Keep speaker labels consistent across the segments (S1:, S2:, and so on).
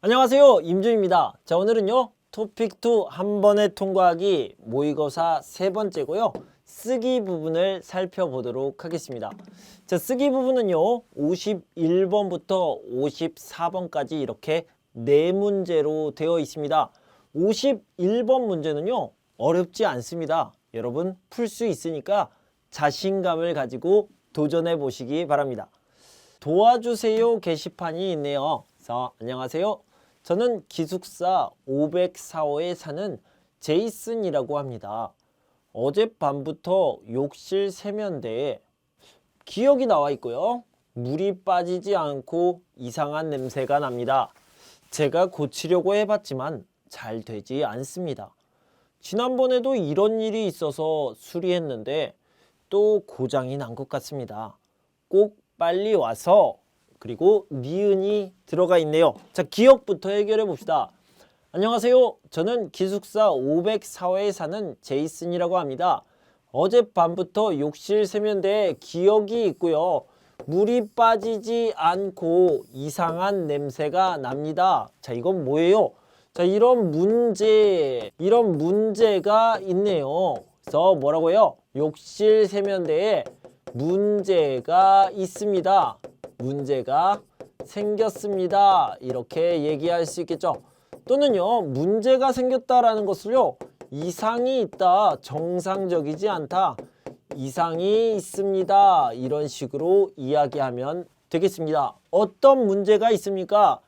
S1: 안녕하세요, 임준입니다. 자, 오늘은요 토픽2 한 번에 통과하기 모의고사 세 번째고요, 쓰기 부분을 살펴보도록 하겠습니다. 자, 쓰기 부분은요 51번부터 54번까지 이렇게 네 문제로 되어 있습니다. 51번 문제는요 어렵지 않습니다. 여러분 풀 수 있으니까 자신감을 가지고 도전해 보시기 바랍니다. 도와주세요 게시판이 있네요. 안녕하세요. 저는 기숙사 504호에 사는 제이슨이라고 합니다. 어젯밤부터 욕실 세면대에 기억이 나와 있고요. 물이 빠지지 않고 이상한 냄새가 납니다. 제가 고치려고 해봤지만 잘 되지 않습니다. 지난번에도 이런 일이 있어서 수리했는데 또 고장이 난 것 같습니다. 꼭 빨리 와서, 그리고 니은이 들어가 있네요. 자, 기억부터 해결해 봅시다. 안녕하세요. 저는 기숙사 504호에 사는 제이슨이라고 합니다. 어젯밤부터 욕실 세면대에 기억이 있고요. 물이 빠지지 않고 이상한 냄새가 납니다. 자, 이건 뭐예요? 자, 이런 문제가 있네요. 그래서 뭐라고요? 욕실 세면대에 문제가 있습니다. 문제가 생겼습니다. 이렇게 얘기할 수 있겠죠. 또는요, 문제가 생겼다라는 것을요, 이상이 있다, 정상적이지 않다, 이상이 있습니다, 이런 식으로 이야기하면 되겠습니다. 어떤 문제가 있습니까?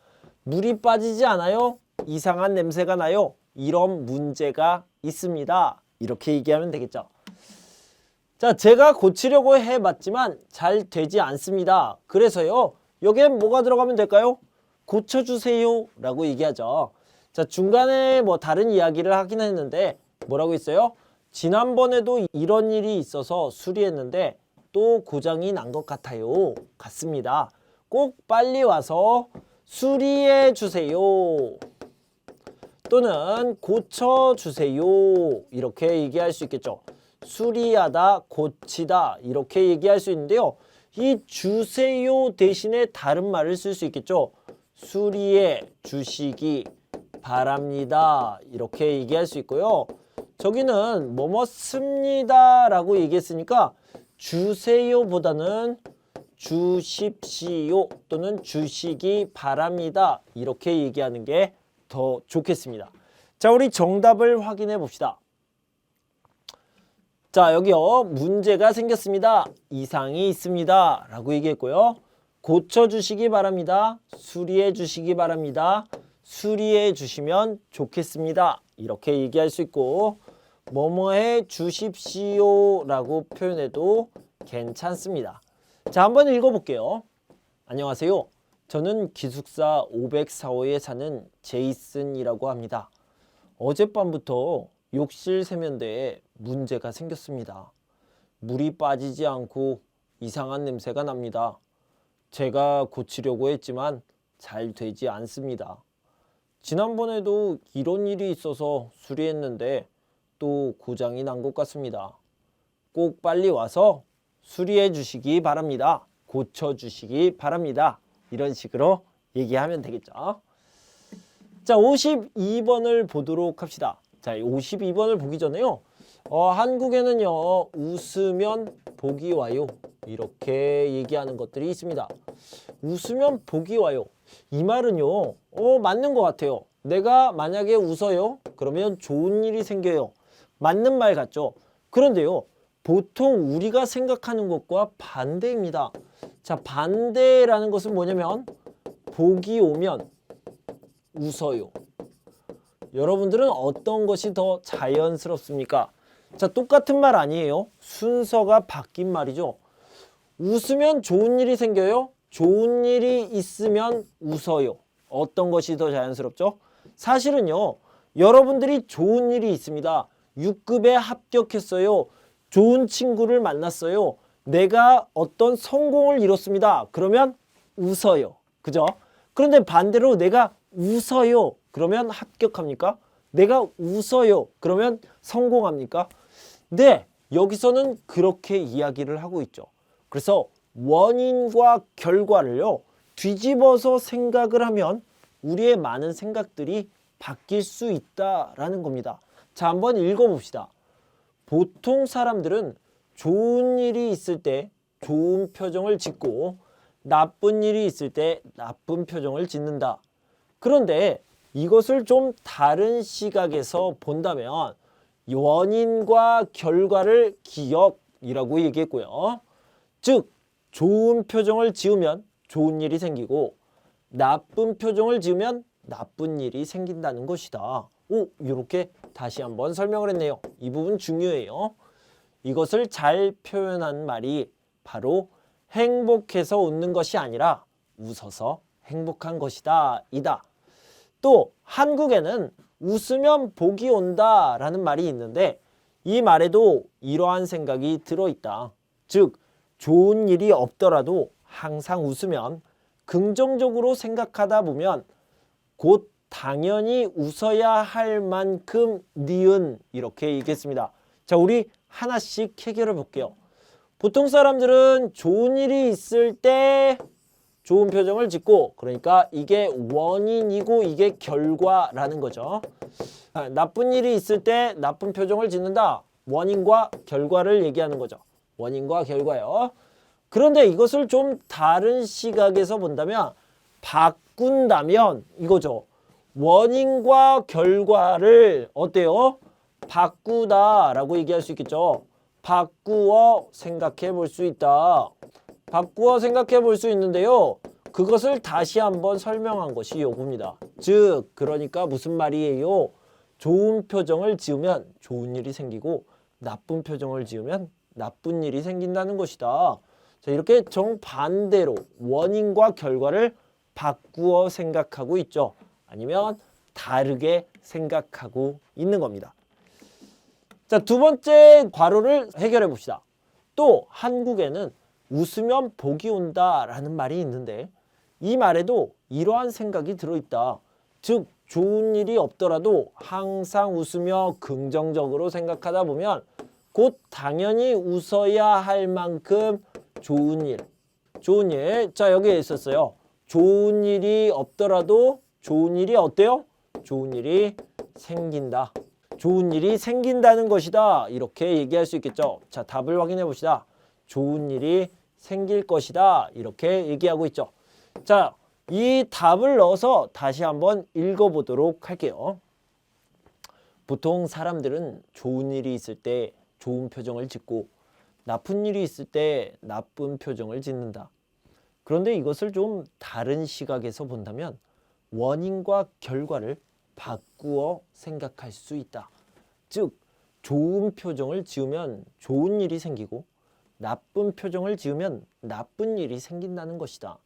S1: 물이 빠지지 않아요? 이상한 냄새가 나요? 이런 문제가 있습니다. 이렇게 얘기하면 되겠죠. 자, 제가 고치려고 해봤지만 잘 되지 않습니다. 그래서요, 여기에 뭐가 들어가면 될까요? 고쳐주세요 라고 얘기하죠. 자, 중간에 뭐 다른 이야기를 하긴 했는데 뭐라고 했어요? 지난번에도 이런 일이 있어서 수리했는데 또 고장이 난 것 같습니다. 꼭 빨리 와서 수리해 주세요, 또는 고쳐주세요, 이렇게 얘기할 수 있겠죠. 수리하다, 고치다, 이렇게 얘기할 수 있는데요. 이 주세요 대신에 다른 말을 쓸 수 있겠죠. 수리해 주시기 바랍니다, 이렇게 얘기할 수 있고요. 저기는 뭐뭐 씁니다 라고 얘기했으니까 주세요 보다는 주십시오 또는 주시기 바랍니다, 이렇게 얘기하는 게 더 좋겠습니다. 자, 우리 정답을 확인해 봅시다. 자, 여기요, 문제가 생겼습니다, 이상이 있습니다 라고 얘기했고요. 고쳐주시기 바랍니다, 수리해 주시기 바랍니다, 수리해 주시면 좋겠습니다, 이렇게 얘기할 수 있고, 뭐뭐해 주십시오 라고 표현해도 괜찮습니다. 자, 한번 읽어볼게요. 안녕하세요. 저는 기숙사 504호에 사는 제이슨이라고 합니다. 어젯밤부터 욕실 세면대에 문제가 생겼습니다. 물이 빠지지 않고 이상한 냄새가 납니다. 제가 고치려고 했지만 잘 되지 않습니다. 지난번에도 이런 일이 있어서 수리했는데 또 고장이 난 것 같습니다. 꼭 빨리 와서 수리해 주시기 바랍니다. 고쳐 주시기 바랍니다. 이런 식으로 얘기하면 되겠죠. 자, 52번을 보도록 합시다. 자, 52번을 보기 전에요, 한국에는요, 웃으면 복이 와요, 이렇게 얘기하는 것들이 있습니다. 웃으면 복이 와요, 이 말은요, 맞는 것 같아요. 내가 만약에 웃어요, 그러면 좋은 일이 생겨요. 맞는 말 같죠? 그런데요, 보통 우리가 생각하는 것과 반대입니다. 자, 반대라는 것은 뭐냐면 복이 오면 웃어요. 여러분들은 어떤 것이 더 자연스럽습니까? 자, 똑같은 말 아니에요. 순서가 바뀐 말이죠. 웃으면 좋은 일이 생겨요. 좋은 일이 있으면 웃어요. 어떤 것이 더 자연스럽죠? 사실은요, 여러분들이 좋은 일이 있습니다. 6급에 합격했어요. 좋은 친구를 만났어요. 내가 어떤 성공을 이뤘습니다. 그러면 웃어요. 그죠? 그런데 반대로 내가 웃어요, 그러면 합격합니까? 내가 웃어요, 그러면 성공합니까? 네, 여기서는 그렇게 이야기를 하고 있죠. 그래서 원인과 결과를요, 뒤집어서 생각을 하면 우리의 많은 생각들이 바뀔 수 있다라는 겁니다. 자, 한번 읽어봅시다. 보통 사람들은 좋은 일이 있을 때 좋은 표정을 짓고 나쁜 일이 있을 때 나쁜 표정을 짓는다. 그런데 이것을 좀 다른 시각에서 본다면 원인과 결과를 기억이라고 얘기했고요. 즉, 좋은 표정을 지으면 좋은 일이 생기고 나쁜 표정을 지으면 나쁜 일이 생긴다는 것이다. 이렇게 다시 한번 설명을 했네요. 이 부분 중요해요. 이것을 잘 표현한 말이 바로 행복해서 웃는 것이 아니라 웃어서 행복한 것이다 이다. 또 한국에는 웃으면 복이 온다 라는 말이 있는데 이 말에도 이러한 생각이 들어있다. 즉, 좋은 일이 없더라도 항상 웃으면 긍정적으로 생각하다 보면 곧 당연히 웃어야 할 만큼 니은 이렇게 얘기했습니다. 자, 우리 하나씩 해결해 볼게요. 보통 사람들은 좋은 일이 있을 때 좋은 표정을 짓고, 그러니까 이게 원인이고 이게 결과라는 거죠. 나쁜 일이 있을 때 나쁜 표정을 짓는다. 원인과 결과를 얘기하는 거죠. 원인과 결과요. 그런데 이것을 좀 다른 시각에서 본다면, 바꾼다면 이거죠. 원인과 결과를 어때요? 바꾸다라고 얘기할 수 있겠죠. 바꾸어 생각해 볼 수 있다. 바꾸어 생각해 볼 수 있는데요. 그것을 다시 한번 설명한 것이 요겁니다. 즉, 그러니까 무슨 말이에요? 좋은 표정을 지으면 좋은 일이 생기고 나쁜 표정을 지으면 나쁜 일이 생긴다는 것이다. 자, 이렇게 정반대로 원인과 결과를 바꾸어 생각하고 있죠. 아니면 다르게 생각하고 있는 겁니다. 자, 두 번째 괄호를 해결해 봅시다. 또 한국에는 웃으면 복이 온다라는 말이 있는데 이 말에도 이러한 생각이 들어있다. 즉, 좋은 일이 없더라도 항상 웃으며 긍정적으로 생각하다 보면 곧 당연히 웃어야 할 만큼 좋은 일. 자, 여기에 있었어요. 좋은 일이 없더라도 좋은 일이 어때요? 좋은 일이 생긴다. 좋은 일이 생긴다는 것이다. 이렇게 얘기할 수 있겠죠. 자, 답을 확인해 봅시다. 좋은 일이 생길 것이다. 이렇게 얘기하고 있죠. 자, 이 답을 넣어서 다시 한번 읽어보도록 할게요. 보통 사람들은 좋은 일이 있을 때 좋은 표정을 짓고 나쁜 일이 있을 때 나쁜 표정을 짓는다. 그런데 이것을 좀 다른 시각에서 본다면 원인과 결과를 바꾸어 생각할 수 있다. 즉, 좋은 표정을 지으면 좋은 일이 생기고 나쁜 표정을 지으면 나쁜 일이 생긴다는 것이다.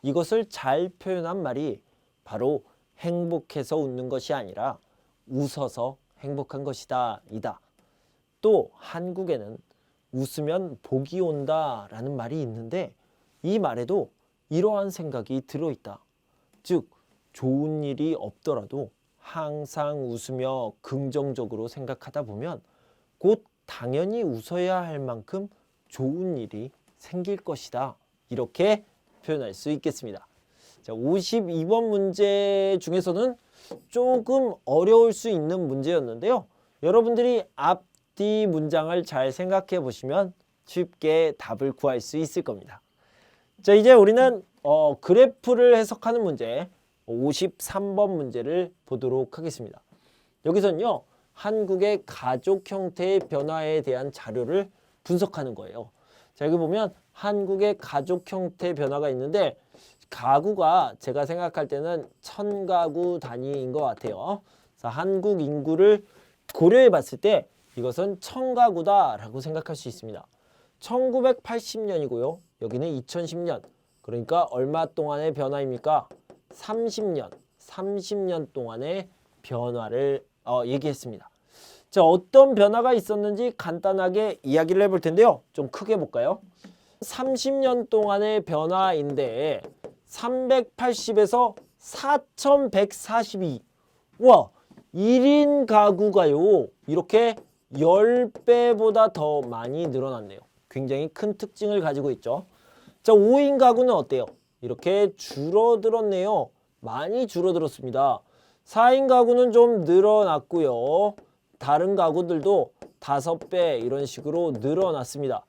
S1: 이것을 잘 표현한 말이 바로 행복해서 웃는 것이 아니라 웃어서 행복한 것이다 이다. 또 한국에는 웃으면 복이 온다 라는 말이 있는데 이 말에도 이러한 생각이 들어있다. 즉, 좋은 일이 없더라도 항상 웃으며 긍정적으로 생각하다 보면 곧 당연히 웃어야 할 만큼 좋은 일이 생길 것이다. 이렇게 표현할 수 있겠습니다. 자, 52번 문제 중에서는 조금 어려울 수 있는 문제였는데요. 여러분들이 앞뒤 문장을 잘 생각해 보시면 쉽게 답을 구할 수 있을 겁니다. 자, 이제 우리는 그래프를 해석하는 문제 53번 문제를 보도록 하겠습니다. 여기서는요, 한국의 가족 형태의 변화에 대한 자료를 분석하는 거예요. 자, 여기 보면 한국의 가족 형태 변화가 있는데 가구가 제가 생각할 때는 1000가구 단위인 것 같아요. 그래서 한국 인구를 고려해 봤을 때 이것은 1000가구다라고 생각할 수 있습니다. 1980년이고요. 여기는 2010년. 그러니까 얼마 동안의 변화입니까? 30년 동안의 변화를 얘기했습니다. 자, 어떤 변화가 있었는지 간단하게 이야기를 해볼 텐데요. 좀 크게 볼까요? 30년 동안의 변화인데 380에서 4142. 와, 1인 가구가요. 이렇게 10배보다 더 많이 늘어났네요. 굉장히 큰 특징을 가지고 있죠. 자, 5인 가구는 어때요? 이렇게 줄어들었네요. 많이 줄어들었습니다. 4인 가구는 좀 늘어났고요. 다른 가구들도 5배 이런 식으로 늘어났습니다.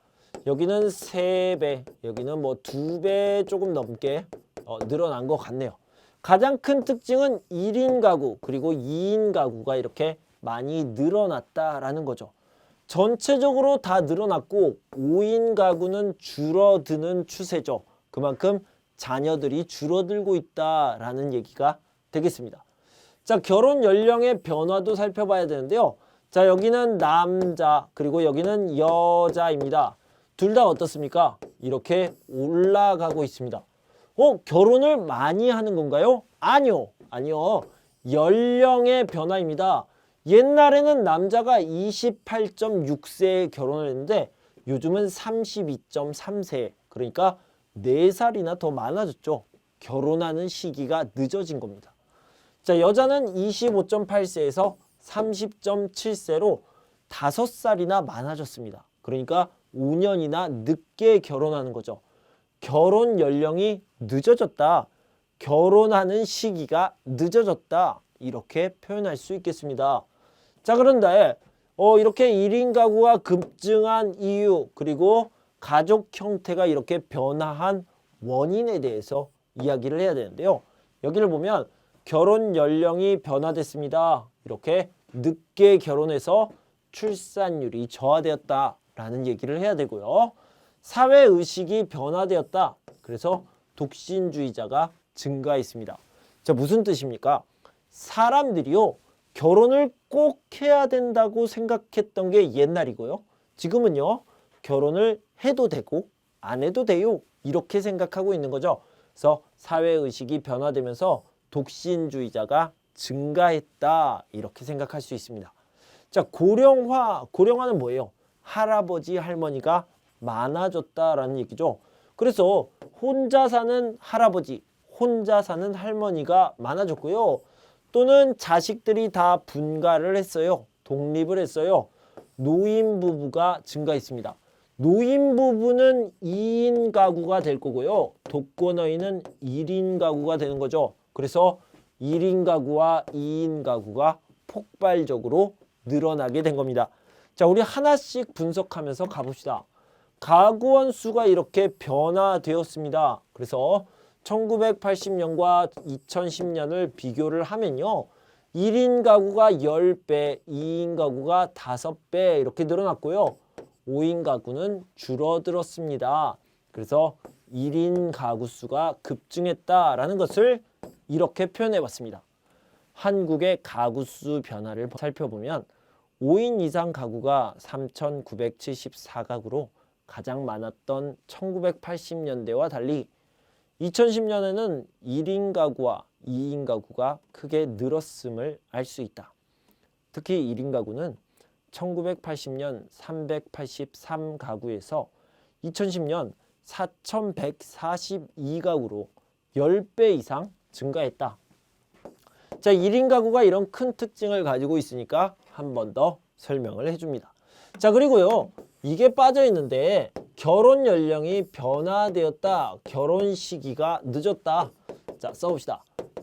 S1: 여기는 3배, 여기는 뭐 2배 조금 넘게 늘어난 것 같네요. 가장 큰 특징은 1인 가구 그리고 2인 가구가 이렇게 많이 늘어났다라는 거죠. 전체적으로 다 늘어났고 5인 가구는 줄어드는 추세죠. 그만큼 자녀들이 줄어들고 있다라는 얘기가 되겠습니다. 자, 결혼 연령의 변화도 살펴봐야 되는데요. 자, 여기는 남자 그리고 여기는 여자입니다. 둘 다 어떻습니까? 이렇게 올라가고 있습니다. 결혼을 많이 하는 건가요? 아니요. 연령의 변화입니다. 옛날에는 남자가 28.6세에 결혼을 했는데 요즘은 32.3세, 그러니까 4살이나 더 많아졌죠. 결혼하는 시기가 늦어진 겁니다. 자, 여자는 25.8세에서 30.7세로 5살이나 많아졌습니다. 그러니까 5년이나 늦게 결혼하는 거죠. 결혼 연령이 늦어졌다. 결혼하는 시기가 늦어졌다. 이렇게 표현할 수 있겠습니다. 자, 그런데 이렇게 1인 가구가 급증한 이유 그리고 가족 형태가 이렇게 변화한 원인에 대해서 이야기를 해야 되는데요. 여기를 보면 결혼 연령이 변화됐습니다. 이렇게 늦게 결혼해서 출산율이 저하되었다라는 얘기를 해야 되고요. 사회의식이 변화되었다. 그래서 독신주의자가 증가했습니다. 자, 무슨 뜻입니까? 사람들이요, 결혼을 꼭 해야 된다고 생각했던 게 옛날이고요. 지금은요, 결혼을 해도 되고 안 해도 돼요. 이렇게 생각하고 있는 거죠. 그래서 사회의식이 변화되면서 독신주의자가 증가했다. 이렇게 생각할 수 있습니다. 자, 고령화는 뭐예요? 할아버지, 할머니가 많아졌다라는 얘기죠. 그래서 혼자 사는 할아버지, 혼자 사는 할머니가 많아졌고요. 또는 자식들이 다 분가를 했어요. 독립을 했어요. 노인부부가 증가했습니다. 노인부부는 2인 가구가 될 거고요. 독거노인은 1인 가구가 되는 거죠. 그래서 1인 가구와 2인 가구가 폭발적으로 늘어나게 된 겁니다. 자, 우리 하나씩 분석하면서 가봅시다. 가구원 수가 이렇게 변화되었습니다. 그래서 1980년과 2010년을 비교를 하면요. 1인 가구가 10배, 2인 가구가 5배 이렇게 늘어났고요. 5인 가구는 줄어들었습니다. 그래서 1인 가구 수가 급증했다라는 것을 이렇게 표현해 봤습니다. 한국의 가구 수 변화를 살펴보면 5인 이상 가구가 3,974가구로 가장 많았던 1980년대와 달리 2010년에는 1인 가구와 2인 가구가 크게 늘었음을 알 수 있다. 특히 1인 가구는 1980년 383가구에서 2010년 4,142가구로 10배 이상 증가했다. 자, 1인 가구가 이런 큰 특징을 가지고 있으니까 한 번 더 설명을 해줍니다. 자, 그리고요, 이게 빠져 있는데 결혼 연령이 변화되었다. 결혼 시기가 늦었다. 자, 써봅시다.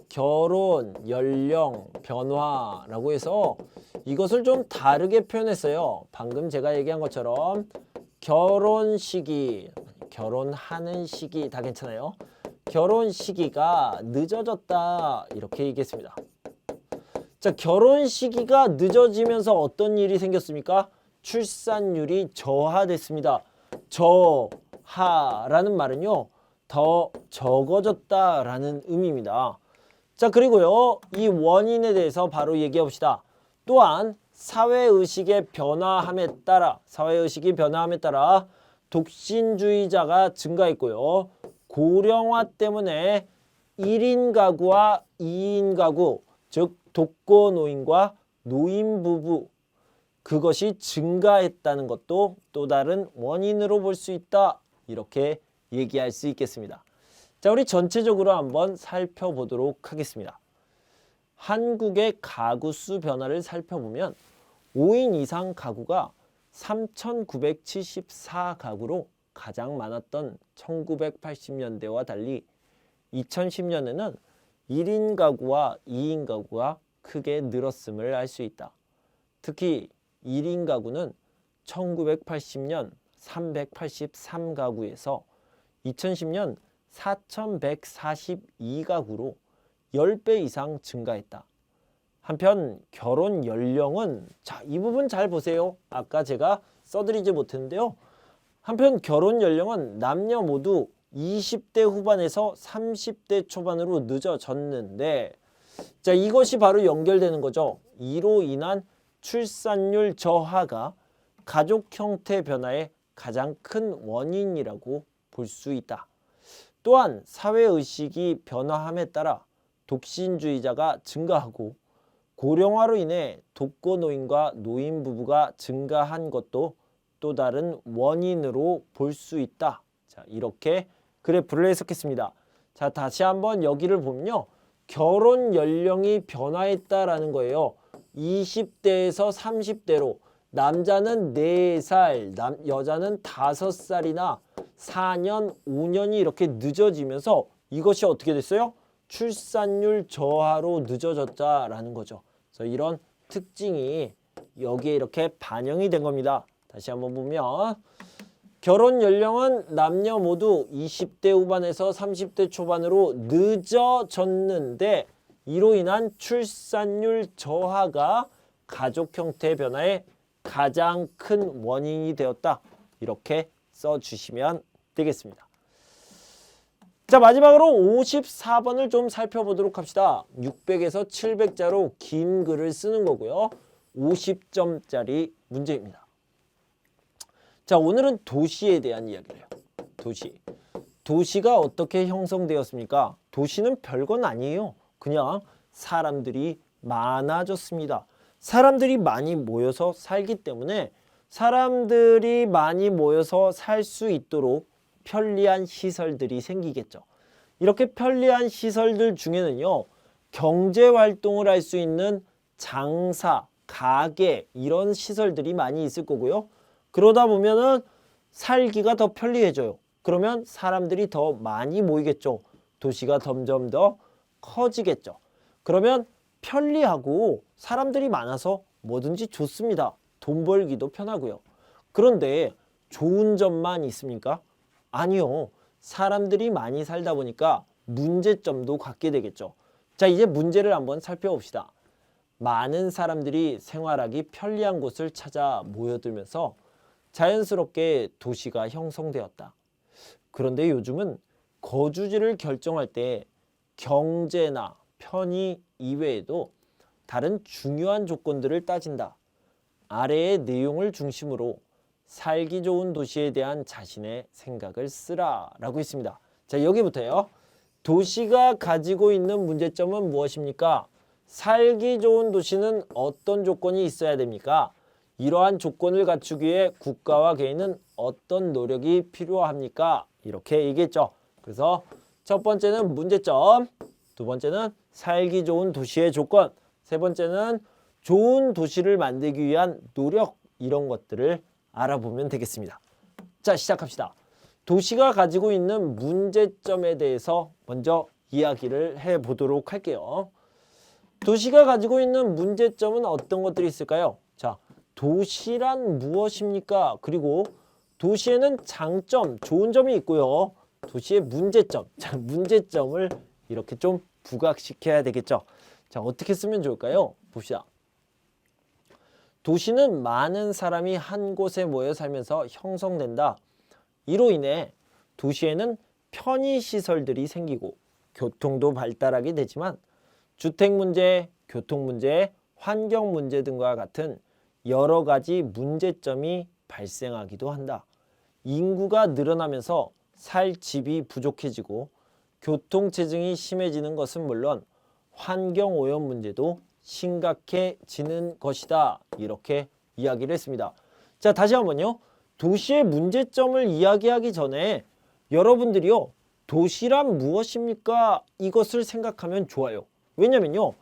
S1: 결혼 연령 변화라고 해서 이것을 좀 다르게 표현했어요. 방금 제가 얘기한 것처럼 결혼 시기, 결혼하는 시기 다 괜찮아요. 결혼 시기가 늦어졌다. 이렇게 얘기했습니다. 자, 결혼 시기가 늦어지면서 어떤 일이 생겼습니까? 출산율이 저하됐습니다. 저하라는 말은요, 더 적어졌다라는 의미입니다. 자, 그리고요, 이 원인에 대해서 바로 얘기해 봅시다. 또한 사회의식이 변화함에 따라 독신주의자가 증가했고요. 고령화 때문에 1인 가구와 2인 가구, 즉 독거노인과 노인부부, 그것이 증가했다는 것도 또 다른 원인으로 볼 수 있다. 이렇게 얘기할 수 있겠습니다. 자, 우리 전체적으로 한번 살펴보도록 하겠습니다. 한국의 가구 수 변화를 살펴보면 5인 이상 가구가 3,974가구로 가장 많았던 1980년대와 달리 2010년에는 1인 가구와 2인 가구가 크게 늘었음을 알 수 있다. 특히 1인 가구는 1980년 383가구에서 2010년 4142가구로 10배 이상 증가했다. 한편 결혼 연령은 이 부분 잘 보세요. 아까 제가 써드리지 못했는데요. 한편 결혼 연령은 남녀 모두 20대 후반에서 30대 초반으로 늦어졌는데 이것이 바로 연결되는 거죠. 이로 인한 출산율 저하가 가족 형태 변화의 가장 큰 원인이라고 볼 수 있다. 또한 사회의식이 변화함에 따라 독신주의자가 증가하고 고령화로 인해 독거노인과 노인 부부가 증가한 것도 또 다른 원인으로 볼 수 있다. 이렇게 그래프를 해석했습니다. 다시 한번 여기를 보면요. 결혼 연령이 변화했다라는 거예요. 20대에서 30대로 남자는 4살, 여자는 5살이나 4년, 5년이 이렇게 늦어지면서 이것이 어떻게 됐어요? 출산율 저하로 늦어졌다라는 거죠. 그래서 이런 특징이 여기에 이렇게 반영이 된 겁니다. 다시 한번 보면 결혼 연령은 남녀 모두 20대 후반에서 30대 초반으로 늦어졌는데 이로 인한 출산율 저하가 가족 형태 변화의 가장 큰 원인이 되었다. 이렇게 써주시면 되겠습니다. 마지막으로 54번을 좀 살펴보도록 합시다. 600에서 700자로 긴 글을 쓰는 거고요. 50점짜리 문제입니다. 오늘은 도시에 대한 이야기를 해요. 도시가 어떻게 형성되었습니까? 도시는 별건 아니에요. 그냥 사람들이 많아졌습니다. 사람들이 많이 모여서 살기 때문에 사람들이 많이 모여서 살 수 있도록 편리한 시설들이 생기겠죠. 이렇게 편리한 시설들 중에는요. 경제활동을 할 수 있는 장사, 가게 이런 시설들이 많이 있을 거고요. 그러다 보면은 살기가 더 편리해져요. 그러면 사람들이 더 많이 모이겠죠. 도시가 점점 더 커지겠죠. 그러면 편리하고 사람들이 많아서 뭐든지 좋습니다. 돈 벌기도 편하고요. 그런데 좋은 점만 있습니까? 아니요. 사람들이 많이 살다 보니까 문제점도 갖게 되겠죠. 이제 문제를 한번 살펴봅시다. 많은 사람들이 생활하기 편리한 곳을 찾아 모여들면서 자연스럽게 도시가 형성되었다. 그런데 요즘은 거주지를 결정할 때 경제나 편의 이외에도 다른 중요한 조건들을 따진다. 아래의 내용을 중심으로 살기 좋은 도시에 대한 자신의 생각을 쓰라라고 있습니다. 여기부터요. 도시가 가지고 있는 문제점은 무엇입니까? 살기 좋은 도시는 어떤 조건이 있어야 됩니까? 이러한 조건을 갖추기 위해 국가와 개인은 어떤 노력이 필요합니까? 이렇게 얘기했죠. 그래서 첫 번째는 문제점, 두 번째는 살기 좋은 도시의 조건, 세 번째는 좋은 도시를 만들기 위한 노력, 이런 것들을 알아보면 되겠습니다. 시작합시다. 도시가 가지고 있는 문제점에 대해서 먼저 이야기를 해보도록 할게요. 도시가 가지고 있는 문제점은 어떤 것들이 있을까요? 도시란 무엇입니까? 그리고 도시에는 장점, 좋은 점이 있고요. 도시의 문제점, 문제점을 이렇게 좀 부각시켜야 되겠죠. 어떻게 쓰면 좋을까요? 봅시다. 도시는 많은 사람이 한 곳에 모여 살면서 형성된다. 이로 인해 도시에는 편의시설들이 생기고 교통도 발달하게 되지만 주택 문제, 교통 문제, 환경 문제 등과 같은 여러 가지 문제점이 발생하기도 한다. 인구가 늘어나면서 살 집이 부족해지고 교통체증이 심해지는 것은 물론 환경오염 문제도 심각해지는 것이다. 이렇게 이야기를 했습니다. 다시 한번요. 도시의 문제점을 이야기하기 전에 여러분들이요. 도시란 무엇입니까? 이것을 생각하면 좋아요. 왜냐면요.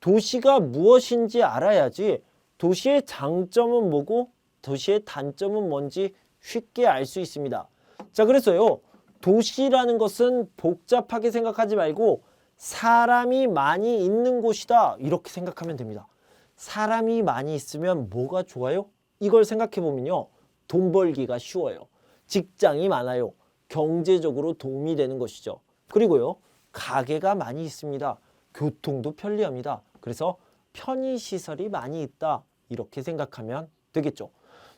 S1: 도시가 무엇인지 알아야지 도시의 장점은 뭐고 도시의 단점은 뭔지 쉽게 알 수 있습니다. 그래서요. 도시라는 것은 복잡하게 생각하지 말고 사람이 많이 있는 곳이다. 이렇게 생각하면 됩니다. 사람이 많이 있으면 뭐가 좋아요? 이걸 생각해 보면요. 돈 벌기가 쉬워요. 직장이 많아요. 경제적으로 도움이 되는 것이죠. 그리고요. 가게가 많이 있습니다. 교통도 편리합니다. 그래서 편의시설이 많이 있다. 이렇게 생각하면 되겠죠.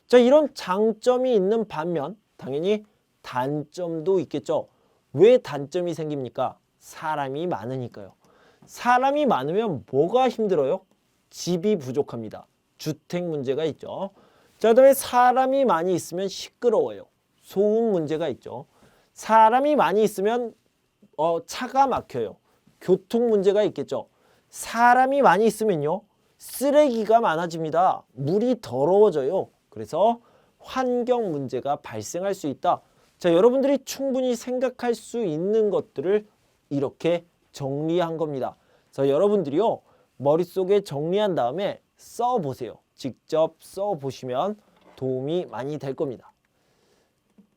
S1: 자, 이런 장점이 있는 반면 당연히 단점도 있겠죠. 왜 단점이 생깁니까? 사람이 많으니까요. 사람이 많으면 뭐가 힘들어요? 집이 부족합니다. 주택 문제가 있죠. 자, 그다음에 사람이 많이 있으면 시끄러워요. 소음 문제가 있죠. 사람이 많이 있으면 차가 막혀요. 교통 문제가 있겠죠. 사람이 많이 있으면요. 쓰레기가 많아집니다. 물이 더러워져요. 그래서 환경 문제가 발생할 수 있다. 자, 여러분들이 충분히 생각할 수 있는 것들을 이렇게 정리한 겁니다. 자, 여러분들이요. 머릿속에 정리한 다음에 써보세요. 직접 써보시면 도움이 많이 될 겁니다.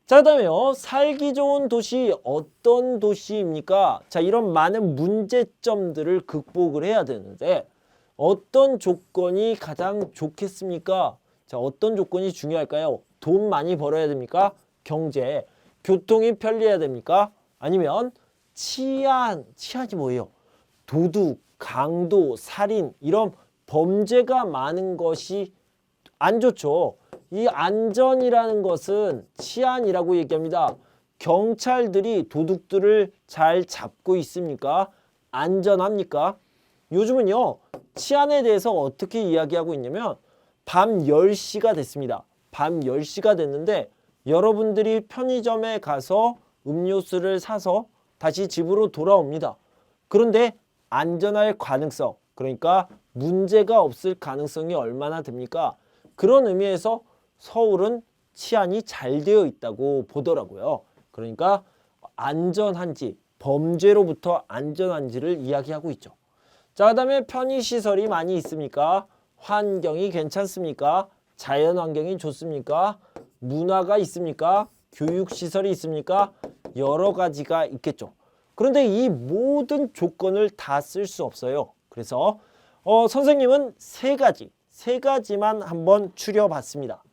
S1: 자, 그다음에요. 살기 좋은 도시 어떤 도시입니까? 자, 이런 많은 문제점들을 극복을 해야 되는데 어떤 조건이 가장 좋겠습니까? 자, 어떤 조건이 중요할까요? 돈 많이 벌어야 됩니까? 경제, 교통이 편리해야 됩니까? 아니면 치안이 뭐예요? 도둑, 강도, 살인 이런 범죄가 많은 것이 안 좋죠. 이 안전이라는 것은 치안이라고 얘기합니다. 경찰들이 도둑들을 잘 잡고 있습니까? 안전합니까? 요즘은요. 치안에 대해서 어떻게 이야기하고 있냐면 밤 10시가 됐습니다. 밤 10시가 됐는데 여러분들이 편의점에 가서 음료수를 사서 다시 집으로 돌아옵니다. 그런데 안전할 가능성, 그러니까 문제가 없을 가능성이 얼마나 됩니까? 그런 의미에서 서울은 치안이 잘 되어 있다고 보더라고요. 그러니까 안전한지, 범죄로부터 안전한지를 이야기하고 있죠. 자, 그다음에 편의시설이 많이 있습니까? 환경이 괜찮습니까? 자연환경이 좋습니까? 문화가 있습니까? 교육시설이 있습니까? 여러 가지가 있겠죠. 그런데 이 모든 조건을 다 쓸 수 없어요. 그래서 선생님은 세 가지만 한번 추려봤습니다.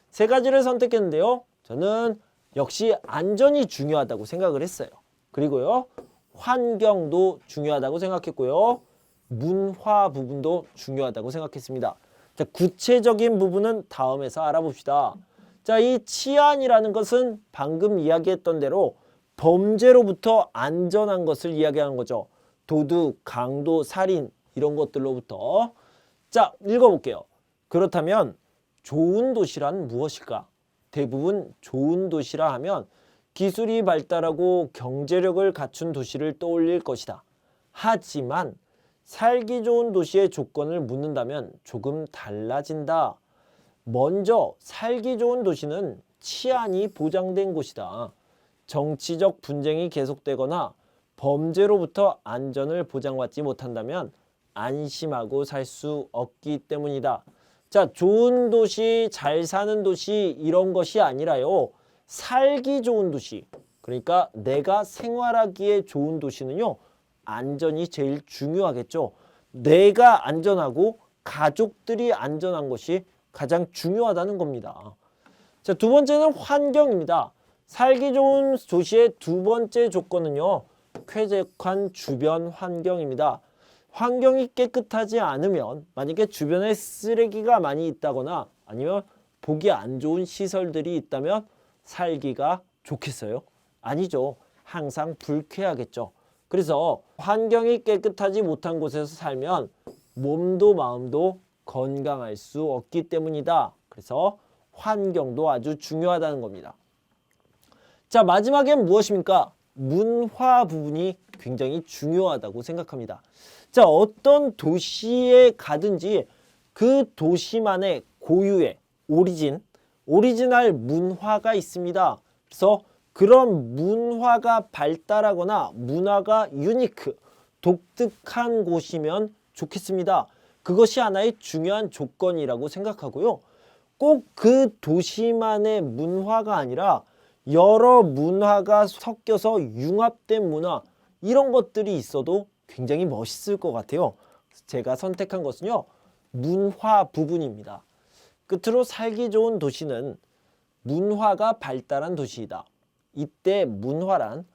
S1: 세 가지를 선택했는데요. 저는 역시 안전이 중요하다고 생각을 했어요. 그리고요. 환경도 중요하다고 생각했고요. 문화 부분도 중요하다고 생각했습니다. 자, 구체적인 부분은 다음에서 알아봅시다. 자, 이 치안이라는 것은 방금 이야기했던 대로 범죄로부터 안전한 것을 이야기하는 거죠. 도둑, 강도, 살인 이런 것들로부터. 자, 읽어볼게요. 그렇다면 좋은 도시란 무엇일까? 대부분 좋은 도시라 하면 기술이 발달하고 경제력을 갖춘 도시를 떠올릴 것이다. 하지만 살기 좋은 도시의 조건을 묻는다면 조금 달라진다. 먼저 살기 좋은 도시는 치안이 보장된 곳이다. 정치적 분쟁이 계속되거나 범죄로부터 안전을 보장받지 못한다면 안심하고 살 수 없기 때문이다. 자, 좋은 도시, 잘 사는 도시 이런 것이 아니라요. 살기 좋은 도시, 그러니까 내가 생활하기에 좋은 도시는요. 안전이 제일 중요하겠죠. 내가 안전하고 가족들이 안전한 것이 가장 중요하다는 겁니다. 자, 두 번째는 환경입니다. 살기 좋은 도시의 두 번째 조건은요. 쾌적한 주변 환경입니다. 환경이 깨끗하지 않으면 만약에 주변에 쓰레기가 많이 있다거나 아니면 보기 안 좋은 시설들이 있다면 살기가 좋겠어요? 아니죠. 항상 불쾌하겠죠. 그래서 환경이 깨끗하지 못한 곳에서 살면 몸도 마음도 건강할 수 없기 때문이다. 그래서 환경도 아주 중요하다는 겁니다. 자, 마지막엔 무엇입니까? 문화 부분이 굉장히 중요하다고 생각합니다. 자, 어떤 도시에 가든지 그 도시만의 고유의 오리지널 문화가 있습니다. 그래서 그런 문화가 발달하거나 문화가 유니크, 독특한 곳이면 좋겠습니다. 그것이 하나의 중요한 조건이라고 생각하고요. 꼭 그 도시만의 문화가 아니라 여러 문화가 섞여서 융합된 문화 이런 것들이 있어도 굉장히 멋있을 것 같아요. 제가 선택한 것은요, 문화 부분입니다. 끝으로 살기 좋은 도시는 문화가 발달한 도시이다. 이때 문화란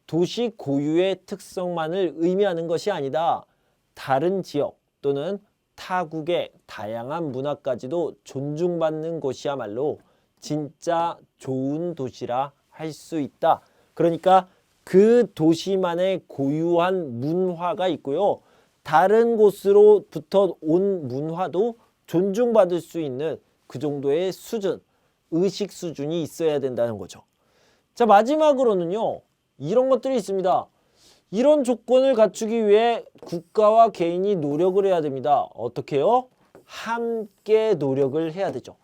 S1: 도시 고유의 특성만을 의미하는 것이 아니다. 다른 지역 또는 타국의 다양한 문화까지도 존중받는 곳이야말로 진짜 좋은 도시라 할 수 있다. 그러니까 그 도시만의 고유한 문화가 있고요. 다른 곳으로부터 온 문화도 존중받을 수 있는 그 정도의 수준, 의식 수준이 있어야 된다는 거죠. 자, 마지막으로는요, 이런 것들이 있습니다. 이런 조건을 갖추기 위해 국가와 개인이 노력을 해야 됩니다. 어떻게 해요? 함께 노력을 해야 되죠.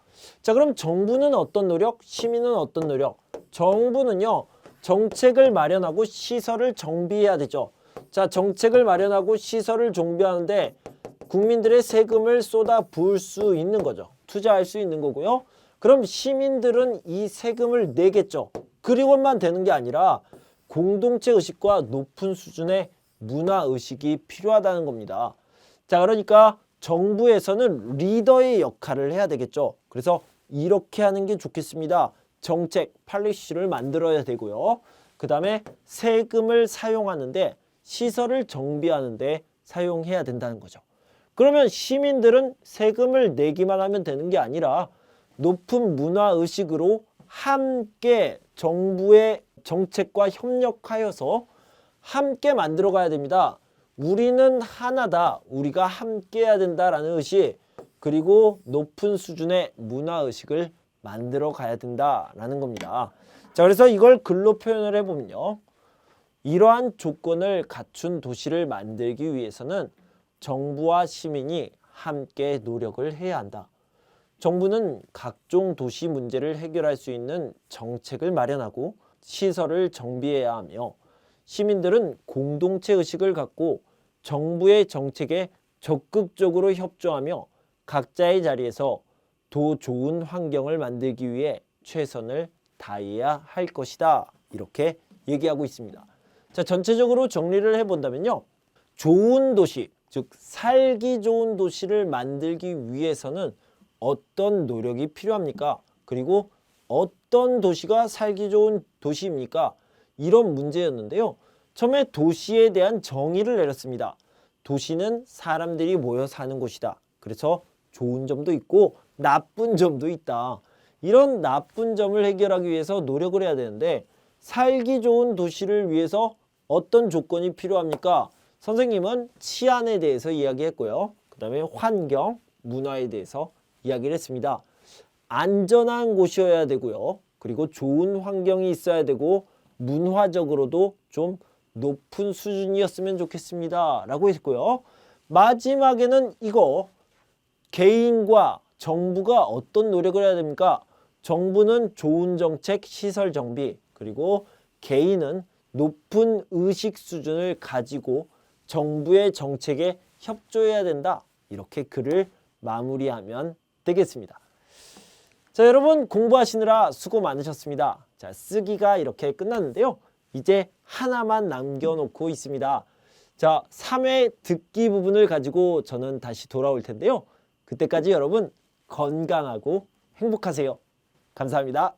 S1: 자, 그럼 정부는 어떤 노력? 시민은 어떤 노력? 정부는요, 정책을 마련하고 시설을 정비해야 되죠. 자, 정책을 마련하고 시설을 정비하는데 국민들의 세금을 쏟아 부을 수 있는 거죠. 투자할 수 있는 거고요. 그럼 시민들은 이 세금을 내겠죠. 그리고만 되는 게 아니라 공동체 의식과 높은 수준의 문화 의식이 필요하다는 겁니다. 자, 그러니까 정부에서는 리더의 역할을 해야 되겠죠. 그래서 이렇게 하는 게 좋겠습니다. 정책, 팔리시를 만들어야 되고요. 그 다음에 세금을 사용하는데 시설을 정비하는데 사용해야 된다는 거죠. 그러면 시민들은 세금을 내기만 하면 되는 게 아니라 높은 문화의식으로 함께 정부의 정책과 협력하여서 함께 만들어 가야 됩니다. 우리는 하나다. 우리가 함께 해야 된다라는 의식, 그리고 높은 수준의 문화의식을 만들어 가야 된다라는 겁니다. 자, 그래서 이걸 글로 표현을 해보면요. 이러한 조건을 갖춘 도시를 만들기 위해서는 정부와 시민이 함께 노력을 해야 한다. 정부는 각종 도시 문제를 해결할 수 있는 정책을 마련하고 시설을 정비해야 하며 시민들은 공동체 의식을 갖고 정부의 정책에 적극적으로 협조하며 각자의 자리에서 더 좋은 환경을 만들기 위해 최선을 다해야 할 것이다. 이렇게 얘기하고 있습니다. 자, 전체적으로 정리를 해본다면요. 좋은 도시, 즉 살기 좋은 도시를 만들기 위해서는 어떤 노력이 필요합니까? 그리고 어떤 도시가 살기 좋은 도시입니까? 이런 문제였는데요. 처음에 도시에 대한 정의를 내렸습니다. 도시는 사람들이 모여 사는 곳이다. 그래서 좋은 점도 있고 나쁜 점도 있다. 이런 나쁜 점을 해결하기 위해서 노력을 해야 되는데 살기 좋은 도시를 위해서 어떤 조건이 필요합니까? 선생님은 치안에 대해서 이야기했고요. 그 다음에 환경, 문화에 대해서 이야기를 했습니다. 안전한 곳이어야 되고요. 그리고 좋은 환경이 있어야 되고 문화적으로도 좀 높은 수준이었으면 좋겠습니다. 라고 했고요. 마지막에는 이거 개인과 정부가 어떤 노력을 해야 됩니까? 정부는 좋은 정책, 시설 정비, 그리고 개인은 높은 의식 수준을 가지고 정부의 정책에 협조해야 된다. 이렇게 글을 마무리하면 되겠습니다. 자, 여러분 공부하시느라 수고 많으셨습니다. 자, 쓰기가 이렇게 끝났는데요. 이제 하나만 남겨놓고 있습니다. 자, 3회 듣기 부분을 가지고 저는 다시 돌아올 텐데요. 그때까지 여러분 건강하고 행복하세요. 감사합니다.